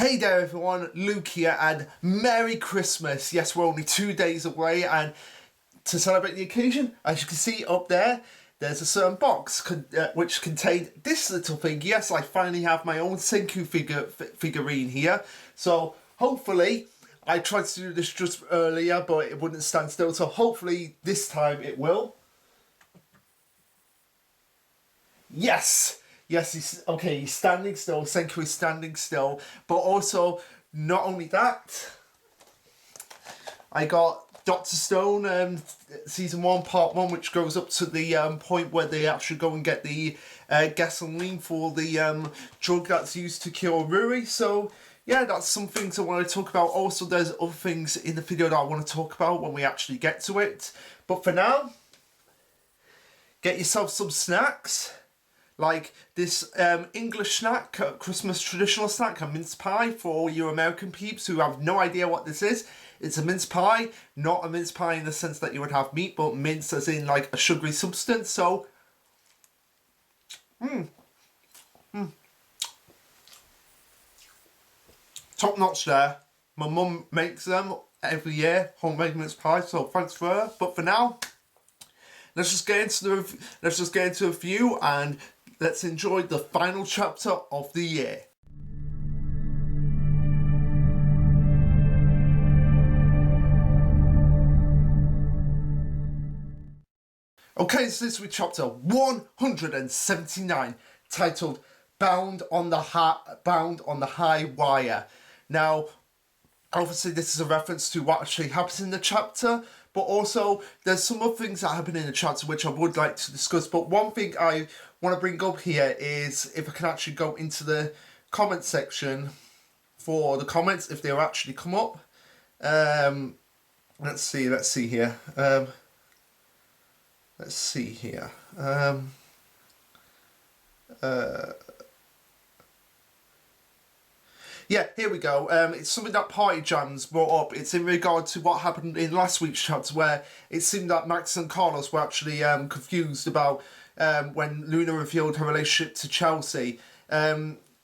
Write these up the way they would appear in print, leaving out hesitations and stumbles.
Hey there everyone, Luke here and Merry Christmas. Yes, we're only 2 days away, and to celebrate the occasion, as you can see up there, there's a certain box which contained this little thing. Yes, I finally have my own Senku figurine here. So hopefully, I tried to do this just earlier but it wouldn't stand still, so hopefully this time it will. Yes! Yes, he's standing still. Senku is standing still. But also, not only that, I got Dr. Stone Season 1, Part 1, which goes up to the point where they actually go and get the gasoline for the drug that's used to cure Ruri. So, yeah, that's some things I want to talk about. Also, there's other things in the video that I want to talk about when we actually get to it. But for now, get yourself some snacks. Like this English snack, Christmas traditional snack, a mince pie for all you American peeps who have no idea what this is. It's a mince pie, not a mince pie in the sense that you would have meat, but mince as in like a sugary substance. So, top notch there. My mum makes them every year, homemade mince pie, so thanks for her. But for now, let's just get into the review and let's enjoy the final chapter of the year. Okay, so this week's chapter 179, titled "Bound on the High Wire." Now, obviously, this is a reference to what actually happens in the chapter, but also there's some other things that happen in the chapter which I would like to discuss. But one thing I want to bring up here is if I can actually go into the comment section for the comments, if they'll actually come up. Let's see here. Yeah, here we go. It's something that Party Jams brought up. It's in regard to what happened in last week's chapter, where it seemed that Max and Carlos were actually confused about when Luna revealed her relationship to Chelsea.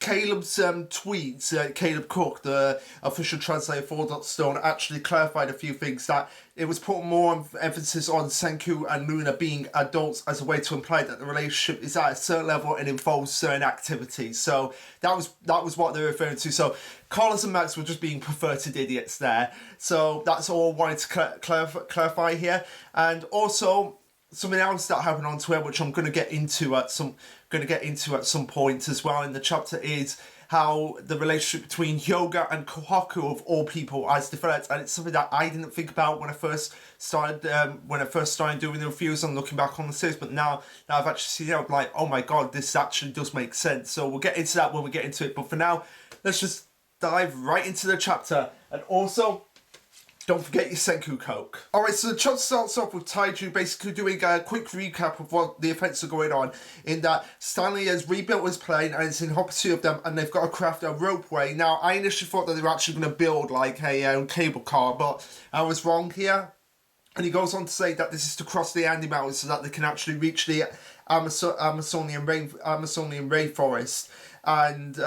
Caleb's tweets, Caleb Cook, the official translator for Dr. Stone, actually clarified a few things, that it was putting more emphasis on Senku and Luna being adults as a way to imply that the relationship is at a certain level and involves certain activities. So that was what they were referring to. So Carlos and Max were just being perverted idiots there. So that's all I wanted to clarify here. And also, something else that happened on Twitter, which I'm going to get into at some point as well in the chapter, is how the relationship between Hyoga and Khoaku, of all people, has developed, and it's something that I didn't think about when I first started doing the reviews and looking back on the series. But now I've actually seen it, I'm like, oh my god, this actually does make sense. So we'll get into that when we get into it. But for now, let's just dive right into the chapter. And also, don't forget your Senku Coke. Alright, so the chapter starts off with Taiju basically doing a quick recap of what the events are going on, in that Stanley has rebuilt his plane and it's in hopper two of them, and they've got to craft a ropeway. Now, I initially thought that they were actually going to build like a cable car, but I was wrong here. And he goes on to say that this is to cross the Andes Mountains so that they can actually reach the Amazonian rainforest. And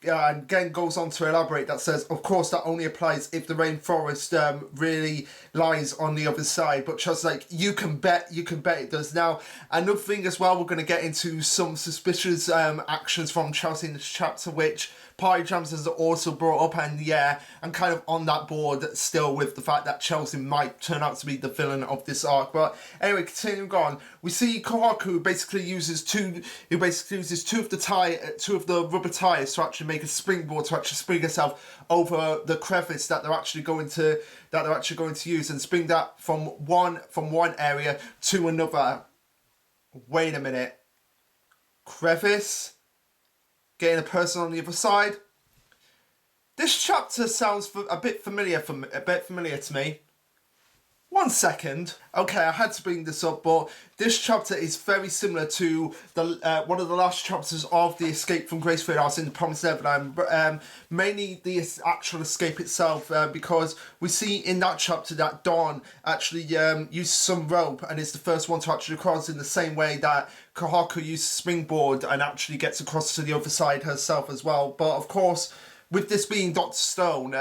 again goes on to elaborate that says, of course, that only applies if the rainforest really lies on the other side. But just like, you can bet it does. Now, another thing as well, we're going to get into some suspicious actions from Chelsea in this chapter, which Party Jams has also brought up, and yeah, I'm kind of on that board still with the fact that Chelsea might turn out to be the villain of this arc. But anyway, continuing on, we see Khoaku basically uses two of the rubber tires to actually make a springboard to actually spring herself over the crevice that they're actually going to use, and spring that from one area to another. Wait a minute. Crevice? Getting a person on the other side. This chapter sounds a bit familiar to me. 1 second. Okay, I had to bring this up, but this chapter is very similar to the one of the last chapters of the escape from Gracefield House in the Promised Neverland, mainly the actual escape itself, because we see in that chapter that Dawn actually uses some rope and is the first one to actually cross, in the same way that Khoaku uses springboard and actually gets across to the other side herself as well. But of course, with this being Dr. Stone,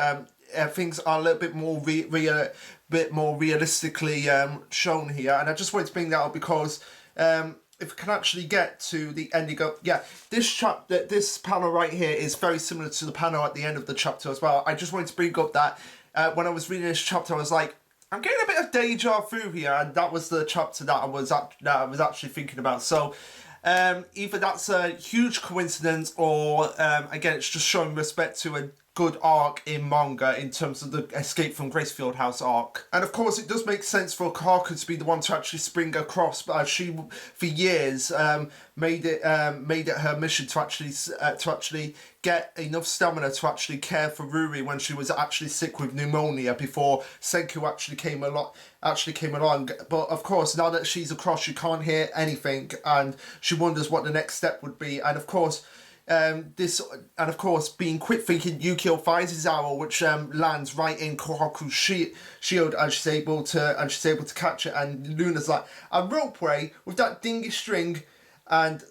things are a little bit more realistically shown here, and I just wanted to bring that up because if we can actually get to the ending of this panel right here is very similar to the panel at the end of the chapter as well. I just wanted to bring up that when I was reading this chapter, I was like, I'm getting a bit of deja vu here, and that was the chapter that I was actually thinking about. So either that's a huge coincidence, or again, it's just showing respect to a good arc in manga in terms of the Escape from Gracefield House arc. And of course, it does make sense for Khoaku to be the one to actually spring across, but she, for years, made it her mission to actually get enough stamina to actually care for Ruri when she was actually sick with pneumonia before Senku actually came along. But of course, now that she's across, she can't hear anything, and she wonders what the next step would be. And of course, being quick thinking, Yukio finds his arrow, which lands right in Khoaku's shield, and she's able to catch it. And Luna's like, a ropeway with that dingy string, and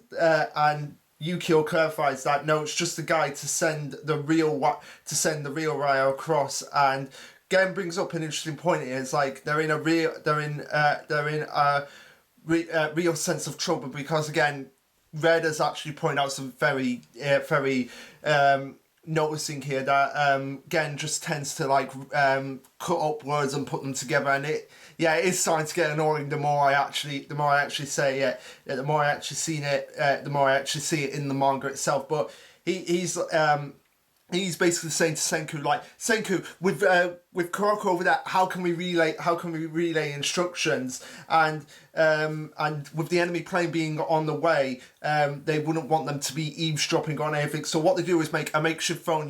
Yukio clarifies that no, it's just the guy to send the real wire across. And Gen brings up an interesting point here. It's like they're in a real sense of trouble, because again, Red has actually pointed out some very noticing here that Gen just tends to like cut up words and put them together, and it is starting to get annoying the more I actually say it, the more I actually see it in the manga itself. But he's basically saying to Senku, like, Senku, with Khoaku over there, how can we relay instructions? And with the enemy plane being on the way, they wouldn't want them to be eavesdropping on anything. So what they do is make a makeshift phone.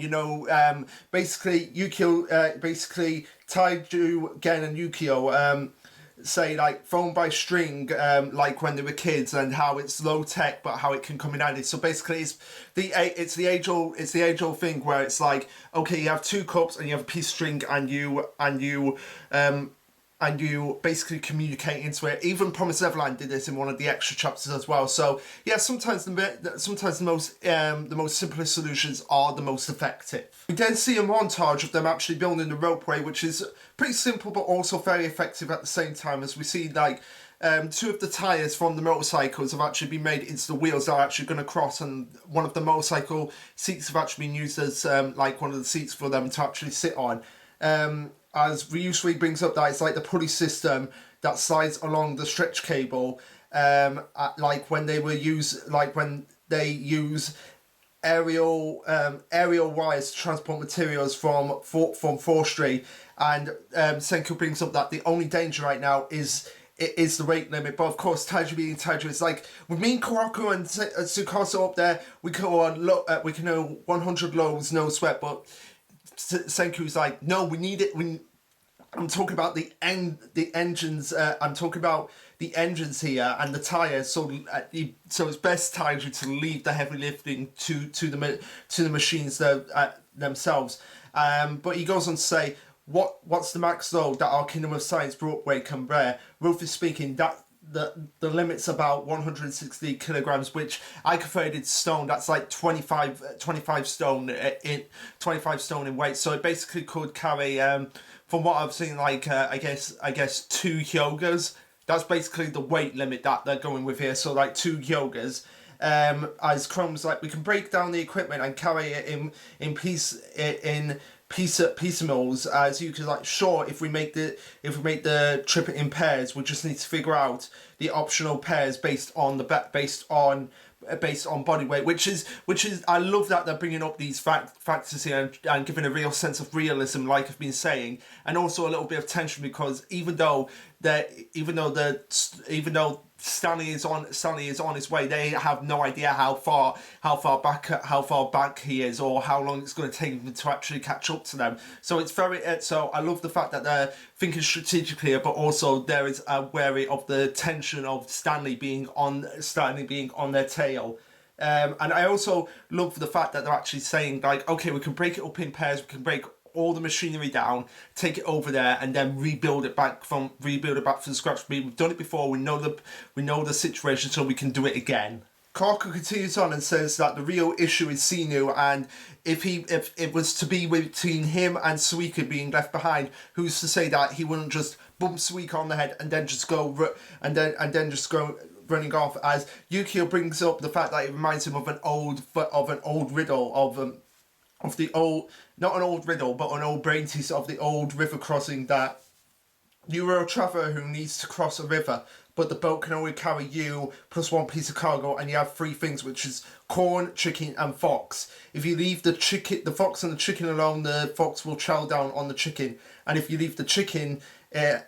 Basically Yukio, Taiju, Gen, and Yukio say like phone by string, like when they were kids, and how it's low tech but how it can come in handy. So basically it's the age old thing where it's like, okay, you have two cups and you have a piece of string, and you basically communicate into it. Even Promised Neverland did this in one of the extra chapters as well. So yeah, sometimes the most simplest solutions are the most effective. We then see a montage of them actually building the ropeway, which is pretty simple but also very effective at the same time, as we see like two of the tyres from the motorcycles have actually been made into the wheels that are actually going to cross, and one of the motorcycle seats have actually been used as like one of the seats for them to actually sit on. As Ryusui brings up that it's like the pulley system that slides along the stretch cable, like when they use aerial wires to transport materials from forestry. And Senku brings up that the only danger right now is the weight limit. But of course, Taiju being Taiju, it's like, with me, Khoaku, and Tsukasa up there, we can go 100 lows, no sweat. But Senku's like, no, we need it. I'm talking about the engines. I'm talking about the engines here and the tires. So it's best Taiju to leave the heavy lifting to the machines themselves. But he goes on to say, what's the max load that our Kingdom of Science ropeway can bear? Roughly speaking, that the limit's about 160 kilograms, which I converted to stone. That's like 25 stone in weight. So it basically could carry, from what I've seen, like I guess 2 Hyogas. That's basically the weight limit that they're going with here. So like 2 Hyogas. As Chrome's like, we can break down the equipment and carry it in piecemeals. As you can, like, sure, if we make the trip in pairs, we just need to figure out the optional pairs based on body weight, which is I love that they're bringing up these factors here and giving a real sense of realism, like I've been saying, and also a little bit of tension, because even though Stanley is on his way, they have no idea how far back he is, or how long it's going to take him to actually catch up to them. So it's so I love the fact that they're thinking strategically, but also there is a wary of the tension of Stanley being on their tail. And I also love the fact that they're actually saying, like, okay, we can break it up in pairs, we can break all the machinery down, take it over there, and then rebuild it back from scratch. We've done it before. We know the situation, so we can do it again. Khoaku continues on and says that the real issue is Sinu, and if it was to be between him and Suika being left behind, who's to say that he wouldn't just bump Suika on the head and then just go just go running off? As Yukio brings up the fact that it reminds him of an old riddle of the old, not an old riddle, but an old brain tease of the old river crossing, that you are a traveller who needs to cross a river, but the boat can only carry you plus one piece of cargo, and you have three things, which is corn, chicken, and fox. If you leave the fox and the chicken alone, the fox will chow down on the chicken, and if you leave the chicken there,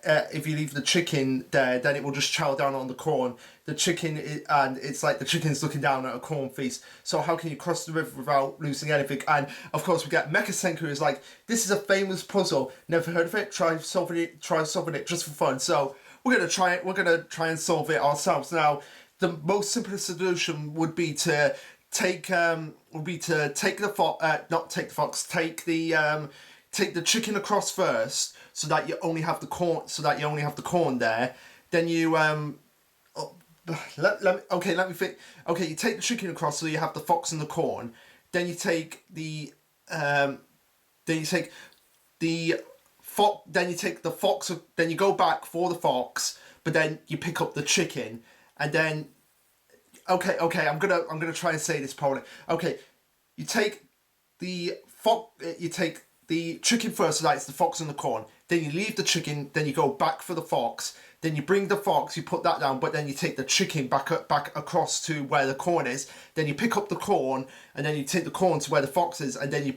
then it will just chow down on the corn. And it's like the chicken's looking down at a corn feast. So how can you cross the river without losing anything? And of course we get Mecha Senku, who's like, this is a famous puzzle. Never heard of it. Try solving it just for fun. So we're gonna try it. We're gonna try and solve it ourselves. Now, the most simplest solution would be to take the chicken across first, so that you only have the corn. There. Then you let me think. Okay, you take the chicken across, so you have the fox and the corn. Then you take the fox. Then you go back for the fox, but then you pick up the chicken, and then okay. I'm gonna try and say this properly. Okay, you take the chicken first, so that's the fox and the corn. Then you leave the chicken, then you go back for the fox, then you bring the fox, you put that down, but then you take the chicken back across to where the corn is. Then you pick up the corn, and then you take the corn to where the fox is, and then you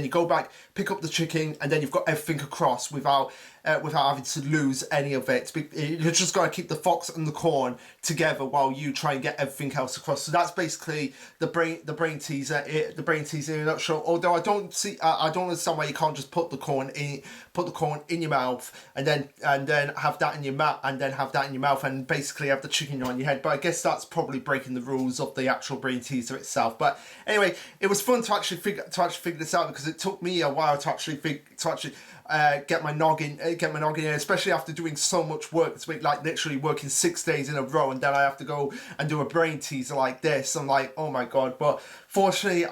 go back, pick up the chicken, and then you've got everything across without having to lose any of it. You just got to keep the fox and the corn together while you try and get everything else across. So that's basically the brain teaser in a nutshell. Although I don't understand why you can't just put the corn in your mouth and then have that in your mouth and basically have the chicken on your head. But I guess that's probably breaking the rules of the actual brain teaser itself. But anyway, it was fun to actually figure this out, because it took me a while to actually get my noggin in, especially after doing so much work this week, like literally working 6 days in a row, and then I have to go and do a brain teaser like this. I'm like, oh my god. But fortunately,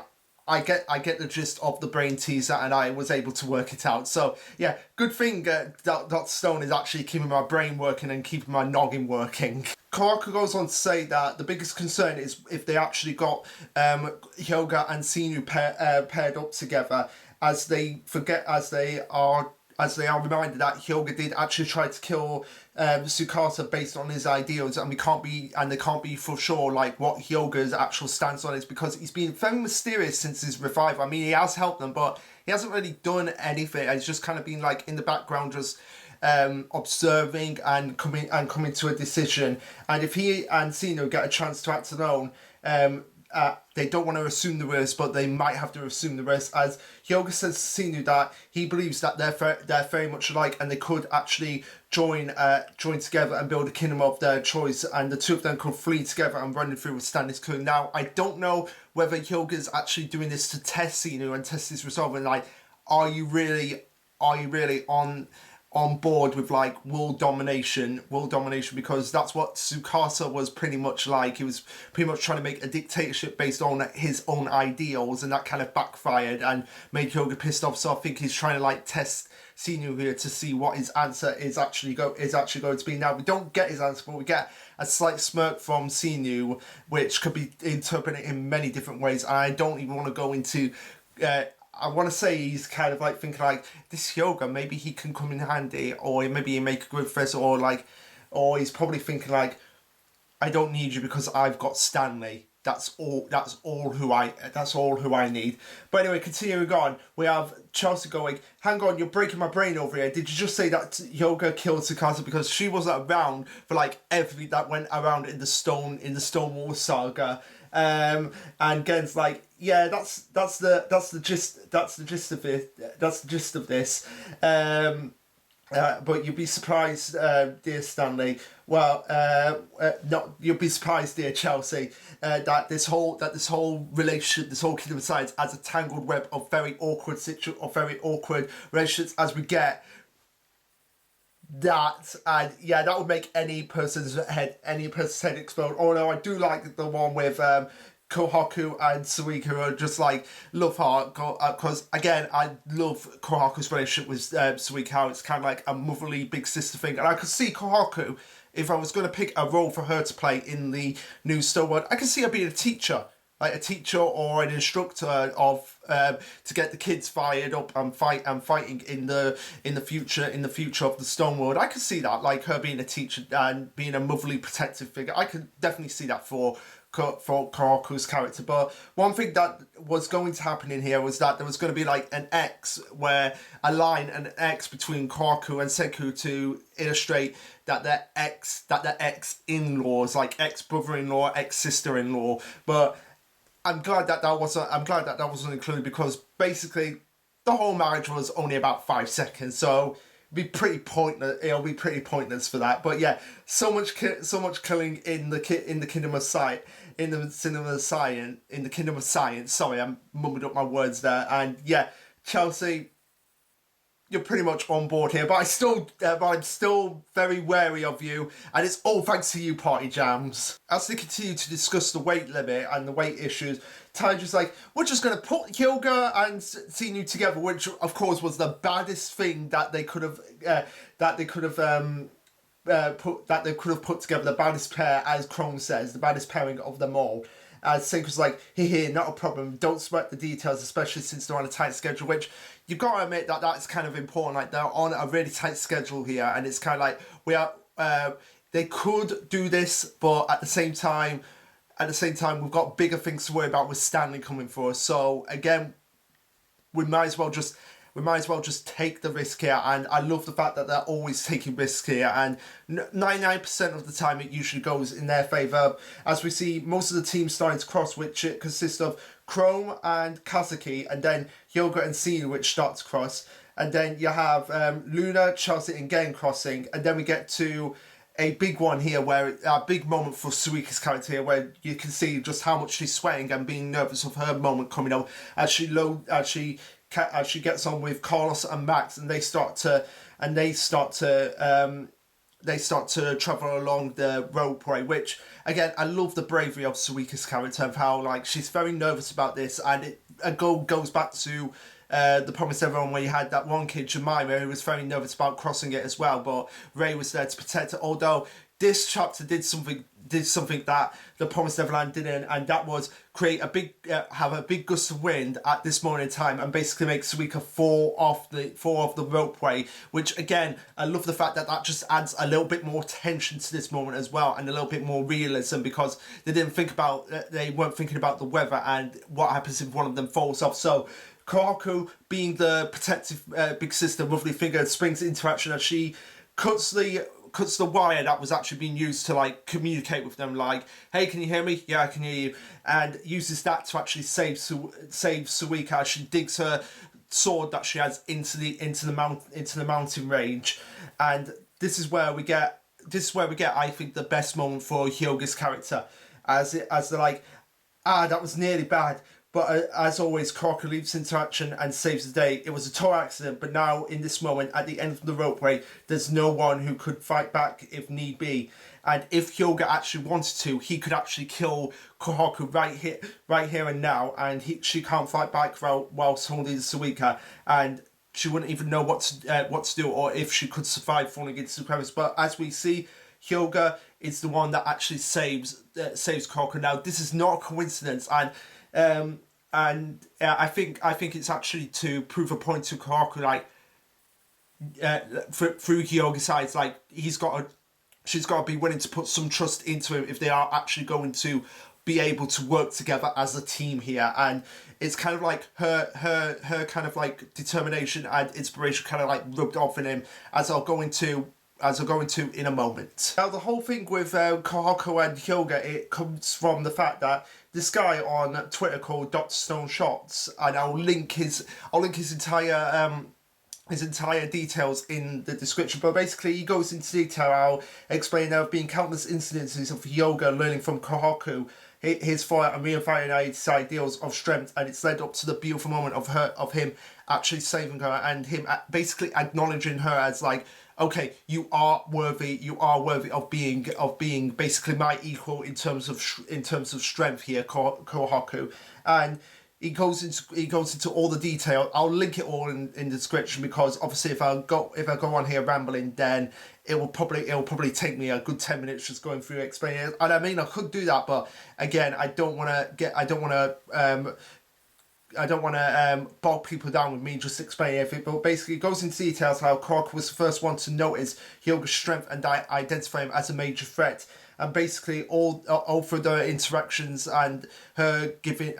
I get the gist of the brain teaser, and I was able to work it out. So yeah, good thing that stone is actually keeping my brain working and keeping my noggin working. Khoaku goes on to say that the biggest concern is if they actually got Hyoga and Sinu paired up together, as they are reminded that Hyoga did actually try to kill Tsukasa based on his ideals, and they can't be for sure like what Hyoga's actual stance on is, because he's been very mysterious since his revival. I mean, he has helped them, but he hasn't really done anything. He's just kind of been like in the background, just observing and coming to a decision. And if he and Sino get a chance to act alone, they don't want to assume the risk, but they might have to assume the risk. As Hyoga says to Sinu that he believes that they're very much alike, and they could actually join together and build a kingdom of their choice, and the two of them could flee together and run through with Stanley's crew. Now, I don't know whether Hyoga's actually doing this to test Sinu and test his resolve, and like, are you really on board with like world domination, because that's what Tsukasa was pretty much like. He was pretty much trying to make a dictatorship based on his own ideals, and that kind of backfired and made Hyoga pissed off. So I think he's trying to like test Sinu here to see what his answer is actually going to be. Now, we don't get his answer, but we get a slight smirk from Sinu, which could be interpreted in many different ways. And I don't even want to go into I want to say he's kind of like thinking like, this Hyoga, maybe he can come in handy, or maybe he make a good friend, or he's probably thinking like, I don't need you because I've got Stanley. That's all who I need. But anyway, continuing on, we have Chelsea going, hang on, you're breaking my brain over here. Did you just say that Hyoga killed Tsukasa because she wasn't around for like everything that went around in the Stonewall saga? And Gen's like, yeah, that's the gist of it. That's the gist of this. But you'd be surprised, dear Stanley. Well, you'll be surprised, dear Chelsea, that this whole relationship, this whole Kingdom of Science, as a tangled web of very awkward relationships as we get that, and yeah, that would make any person's head explode. Oh no, I do like the one with Kohaku and Suika, who are just like love heart, because again, I love Kohaku's relationship with Suika, how it's kind of like a motherly big sister thing, and I could see Kohaku, if I was going to pick a role for her to play in the new Star Wars, I could see her being a teacher, like a teacher or an instructor of to get the kids fired up and fighting in the future of the Stone World. I could see that, like her being a teacher and being a motherly protective figure. I could definitely see that for Kohaku's character. But one thing that was going to happen in here was that there was going to be like an X, where a line and an X between Khoaku and Seku to illustrate that they're ex-in-laws, like ex-brother-in-law, ex-sister-in-law. But I'm glad that wasn't included, because basically the whole marriage was only about 5 seconds, so it'll be pretty pointless for that. But yeah, so much killing in the kingdom of science. In the kingdom of science. Sorry, I mumbled up my words there. And yeah, Chelsea, you're pretty much on board here, but I'm still very wary of you, and it's all thanks to you, Party Jams. As they continue to discuss the weight limit and the weight issues, Tyler's like, we're just going to put Hyoga and Xenu together, which of course was the baddest thing that they could have put together, the baddest pair, as Chrome says, the baddest pairing of them all. As Senku's like, here, not a problem, don't sweat the details, especially since they're on a tight schedule, which you've got to admit that that's kind of important. Like, they're on a really tight schedule here, and it's kind of like, they could do this, but at the same time, we've got bigger things to worry about with Stanley coming for us. So again, we might as well just take the risk here, and I love the fact that they're always taking risks here, and 99% of the time it usually goes in their favour, as we see most of the teams starting to cross, which it consists of Chrome and Kazuki, and then Hyoga and Xenu, which start to cross, and then you have Luna, Chelsea and Gen crossing, and then we get to a big one here, where a big moment for Suika's character here, where you can see just how much she's sweating and being nervous of her moment coming up as she gets on with Carlos and Max, and they start to travel along the ropeway, which again, I love the bravery of Suika's character, of how like she's very nervous about this, and it goes back to the Promised Neverland, where you had that one kid, Jemima, who was very nervous about crossing it as well, but Ray was there to protect it. Although this chapter did something that the Promised Neverland didn't, and that was create have a big gust of wind at this moment in time, and basically make Suika fall off the ropeway. Which again, I love the fact that just adds a little bit more tension to this moment as well, and a little bit more realism, because they weren't thinking about the weather and what happens if one of them falls off. So Khoaku, being the protective big sister, lovely figure, springs into action as she cuts the wire that was actually being used to like communicate with them, like, hey, can you hear me? Yeah, I can hear you, and uses that to actually save Suika as she digs her sword that she has into the mountain range. And this is where we get I think the best moment for Hyoga's character, as they're like, that was nearly bad. But as always, Khoaku leaps into action and saves the day. It was a total accident, but now in this moment, at the end of the ropeway, there's no one who could fight back if need be. And if Hyoga actually wanted to, he could actually kill Khoaku right here and now, and she can't fight back whilst holding Suika, and she wouldn't even know what to do, or if she could survive falling into the crevice. But as we see, Hyoga is the one that actually saves Khoaku. Now, this is not a coincidence, and I think it's actually to prove a point to Khoaku, like through Hyoga's eyes, like she's got to be willing to put some trust into him if they are actually going to be able to work together as a team here. And it's kind of like her kind of like determination and inspiration kind of like rubbed off in him, as I'll go into in a moment. Now, the whole thing with Khoaku and Hyoga, it comes from the fact that this guy on Twitter called Dr. Stone Shots, and I'll link his entire details in the description. But basically, he goes into detail. I'll explain there have been countless incidences of Hyoga learning from Khoaku his fire and reifying his ideals of strength, and it's led up to the beautiful moment of him actually saving her and him basically acknowledging her as like, okay, you are worthy of being basically my equal in terms of strength here, Khoaku. And he goes into all the detail. I'll link it all in the description, because obviously if I go on here rambling, then it'll probably take me a good 10 minutes just going through explaining it. And I mean, I could do that, but again, I don't want to bog people down with me just explaining everything. But basically, it goes into details how Khoaku was the first one to notice Hyoga's strength and identify him as a major threat. And basically, all through the interactions and her giving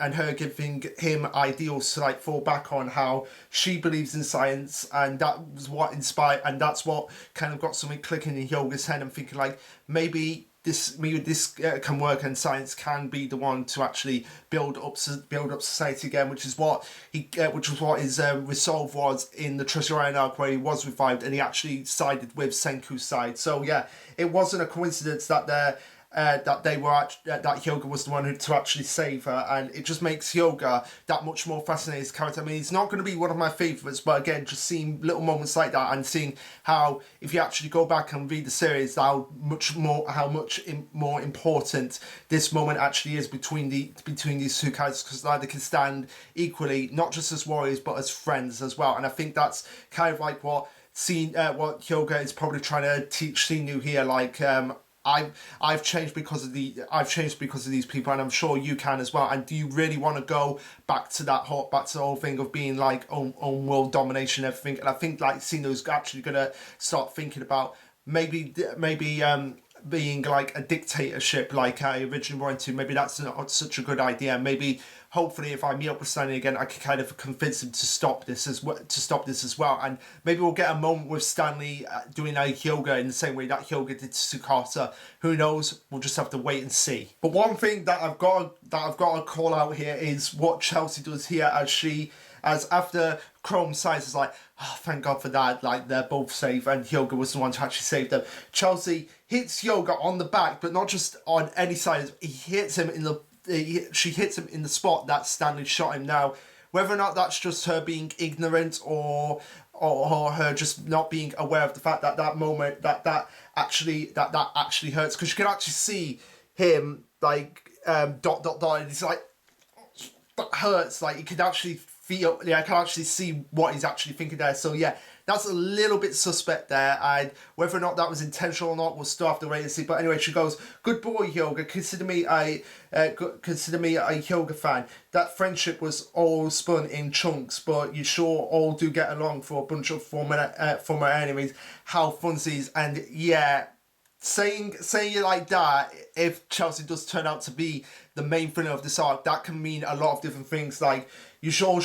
him ideals to like fall back on, how she believes in science, and that was what inspired, and that's what kind of got something clicking in Hyoga's head and thinking like, maybe this can work, and science can be the one to actually build up society again, which was what his resolve was in the Treasure Island arc, where he was revived and he actually sided with Senku's side. So yeah, it wasn't a coincidence that that Hyoga was the one to actually save her, and it just makes Hyoga that much more fascinating as a character. I mean, he's not going to be one of my favourites, but again, just seeing little moments like that and seeing how, if you actually go back and read the series, how much more important this moment actually is between these two characters, because now they can stand equally, not just as warriors but as friends as well. And I think that's kind of like what Hyoga is probably trying to teach Sinu here, like, I've changed because of these people, and I'm sure you can as well. And do you really want to go back to the whole thing of being like on world domination and everything? And I think like Sinu's actually gonna start thinking about maybe being like a dictatorship like I originally wanted to. Maybe that's not such a good idea. Maybe hopefully if I meet up with Stanley again, I can kind of convince him to stop this as well. And maybe we'll get a moment with Stanley doing a Hyoga in the same way that Hyoga did to Tsukasa. Who knows? We'll just have to wait and see. But one thing that I've got to call out here is what Chelsea does here, as after Chrome sighs is like, oh, thank God for that, like they're both safe, and Hyoga was the one to actually save them. Chelsea hits Hyoga on the back, but not just on any side. She hits him in the spot that Stanley shot him. Now, whether or not that's just her being ignorant or her just not being aware of the fact that moment that actually hurts, because you can actually see him like ... and it's like, that hurts. Like you could actually feel, I can actually see what he's actually thinking there. So yeah, that's a little bit suspect there, and whether or not that was intentional or not, we'll still have to wait and see. But anyway, she goes, "Good boy, Hyoga. Consider me a Hyoga fan. That friendship was all spun in chunks, but you sure all do get along for a bunch of former enemies. How funsies." And yeah, saying it like that, if Chelsea does turn out to be the main villain of this arc, that can mean a lot of different things. Like, you sure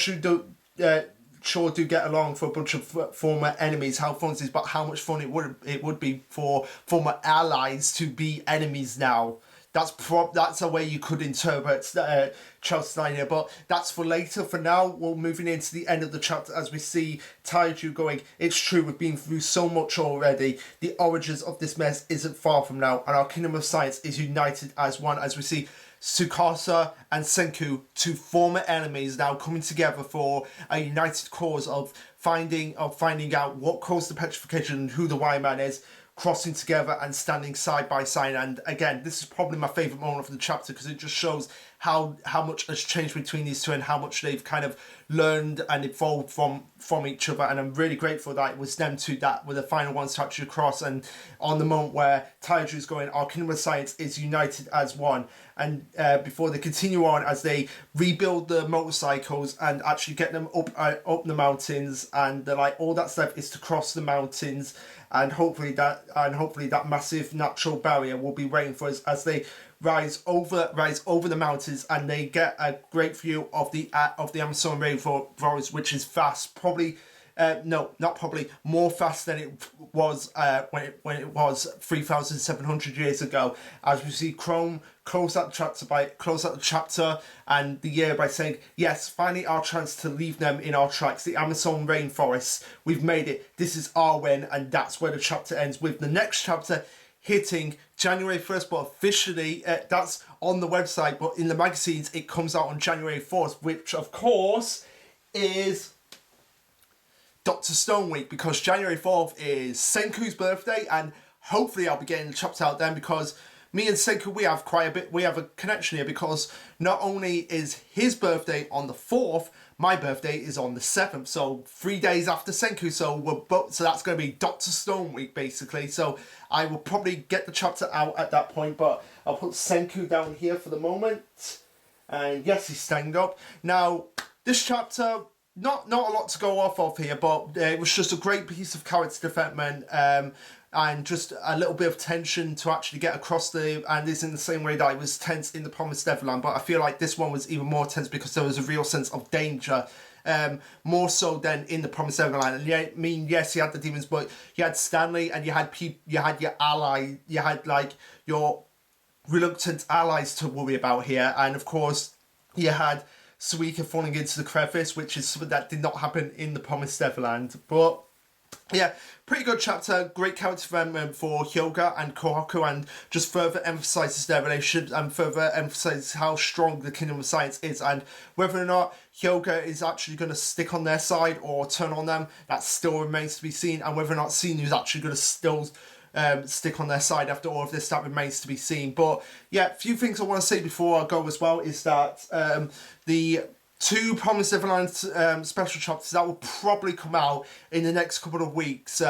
do get along for a bunch of former enemies. How fun is this? But how much fun it would be for former allies to be enemies now. That's a way you could interpret Chelsea's idea, but that's for later. For now, we're moving into the end of the chapter as we see Taiju going, "It's true, we've been through so much already. The origins of this mess isn't far from now, and our kingdom of science is united as one," as we see Tsukasa and Senku, two former enemies, now coming together for a united cause of finding out what caused the petrification and who the Wire Man is, crossing together and standing side by side. And again, this is probably my favourite moment of the chapter, because it just shows how much has changed between these two and how much they've kind of learned and evolved from each other. And I'm really grateful that it was them two that were the final ones to actually cross, and on the moment where Taiju's going, "Our kingdom of science is united as one." And before they continue on, as they rebuild the motorcycles and actually get them up the mountains, and they're like, all that's left is to cross the mountains, and hopefully that massive natural barrier will be waiting for us as they rise over the mountains, and they get a great view of the Amazon rainforest, which is vast, probably more fast than it was when it was 3,700 years ago. As we see Chrome close out the chapter and the year by saying, "Yes, finally our chance to leave them in our tracks. The Amazon rainforest, we've made it. This is our win," and that's where the chapter ends. With the next chapter hitting January 1st, but officially that's on the website, but in the magazines it comes out on January 4th, which of course is Dr. Stone week, because January 4th is Senku's birthday, and hopefully I'll be getting the chapter out then, because me and Senku, we have a connection here, because not only is his birthday on the 4th, my birthday is on the 7th, so 3 days after Senku, so that's going to be Dr. Stone week, basically. So I will probably get the chapter out at that point, but I'll put Senku down here for the moment. And yes, he's standing up. Now, this chapter, not a lot to go off of here, but it was just a great piece of character development, and just a little bit of tension to actually get across and it's in the same way that it was tense in the Promised Neverland, but I feel like this one was even more tense because there was a real sense of danger, more so than in the Promised Neverland. And yeah, I mean, yes, you had the demons, but you had Stanley, and you had your ally, you had like your reluctant allies to worry about here, and of course you had Suika falling into the crevice, which is something that did not happen in the Promised Neverland. But yeah, pretty good chapter, great character development for Hyoga and Khoaku, and just further emphasises their relationship and further emphasises how strong the Kingdom of Science is, and whether or not Hyoga is actually going to stick on their side or turn on them, that still remains to be seen, and whether or not Sinu is actually going to still stick on their side after all of this, that remains to be seen. But yeah, a few things I want to say before I go as well is that the 2 Promised Neverland special chapters that will probably come out in the next couple of weeks,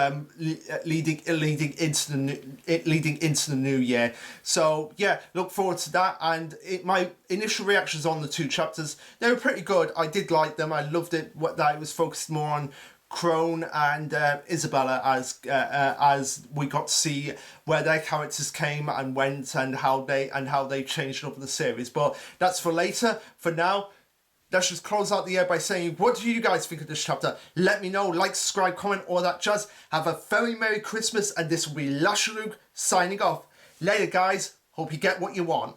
leading into the new year. So yeah, look forward to that. And my initial reactions on the 2 chapters, they were pretty good. I did like them. I loved it. That it was focused more on Crone and Isabella, as we got to see where their characters came and went, and how they changed up the series. But that's for later. For now, let's just close out the year by saying, what do you guys think of this chapter? Let me know. Like, subscribe, comment, all that jazz. Have a very Merry Christmas, and this will be Lashaluk signing off. Later, guys. Hope you get what you want.